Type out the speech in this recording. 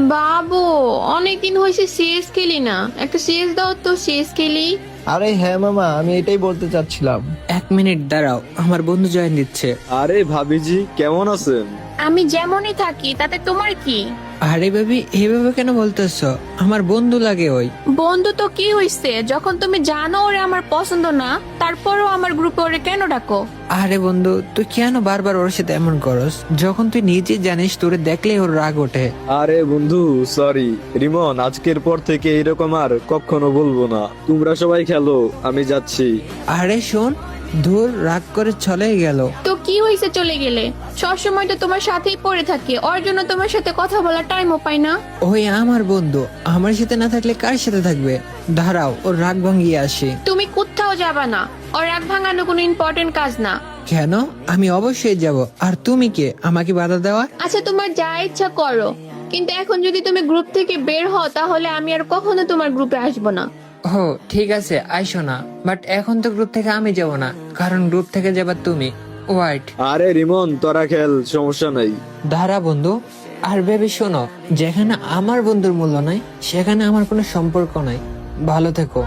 বাবু, অনেকদিন হয়েছে সিএস খেলি না, একটা সিএস দাও তো, সিএস খেলি। আরে হ্যাঁ মামা, আমি এটাই বলতে চাচ্ছিলাম। 1 মিনিট দাঁড়াও, আমার বন্ধু জয়েন দিচ্ছে। আরে ভাবিজি কেমন আছেন? আমি যেমনই থাকি তাতে তোমার কি? আরে বেবি, এইভাবে কেন বলতেছো? আমার বন্ধু লাগে ওই। বন্ধু তো কি হইছে, যখন তুমি জানো ওরে আমার পছন্দ না, তারপরও আমার গ্রুপে ওরে কেন ডাকো? আরে বন্ধু, তুই কেন বারবার ওর সাথে এমন করস, যখন তুই নিজে জানিস তোরে দেখলেই ওর রাগ ওঠে। আরে বন্ধু সরি। রিমন, আজকের পর থেকে এরকম আর কখনো বলবো না। তোমরা সবাই খেলো, আমি যাচ্ছি। আরে শোন, ধুর, রাগ করে চলে গেল। তো কি হইছে চলে গেলে? সবসময় তো তোমার সাথেই পড়ে থাকে, ওর জন্য তোমার সাথে কথা বলার টাইমও পাই না। ওই আমার বন্ধু, আমার সাথে না থাকলে কার সাথে থাকবে? দাঁড়াও, ওর রাগ ভাঙিয়ে আসি। তুমি কোথাও যাবা না, ওর রাগ ভাঙানো কোনো ইম্পর্টেন্ট কাজ না। কেন? আমি অবশ্যই যাব। আর তুমি কে আমাকে বাধা দেওয়া? আচ্ছা, তোমার যা ইচ্ছা করো, কিন্তু এখন যদি তুমি গ্রুপ থেকে বের হও তাহলে আমি আর কখনো তোমার গ্রুপে আসবো না। ও ঠিক আছে, আইসো না, বাট এখন তো গ্রুপ থেকে আমি যাব না, কারণ গ্রুপ থেকে যাবার তুমি। ওয়াইট। আরে রিমন, তোরা খেল, সমস্যা নাই। দাঁড়া বন্ধু, আর ভেবে শোনো, যেখানে আমার বন্ধুর মূল্য নাই সেখানে আমার কোনো সম্পর্ক নাই। ভালো থেকো।